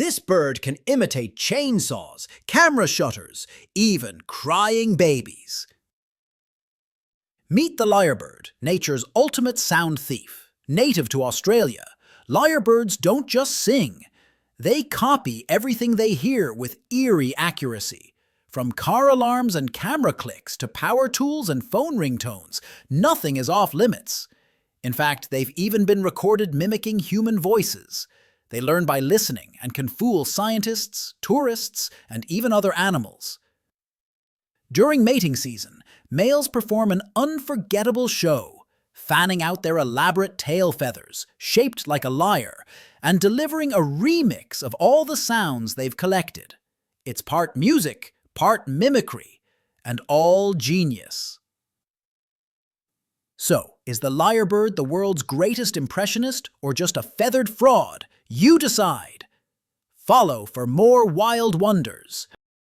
This bird can imitate chainsaws, camera shutters, even crying babies. Meet the lyrebird, nature's ultimate sound thief. Native to Australia, lyrebirds don't just sing. They copy everything they hear with eerie accuracy. From car alarms and camera clicks to power tools and phone ringtones, nothing is off limits. In fact, they've even been recorded mimicking human voices. They learn by listening and can fool scientists, tourists, and even other animals. During mating season, males perform an unforgettable show, fanning out their elaborate tail feathers, shaped like a lyre, and delivering a remix of all the sounds they've collected. It's part music, part mimicry, and all genius. So, is the lyrebird the world's greatest impressionist or just a feathered fraud? You decide. Follow for more wild wonders.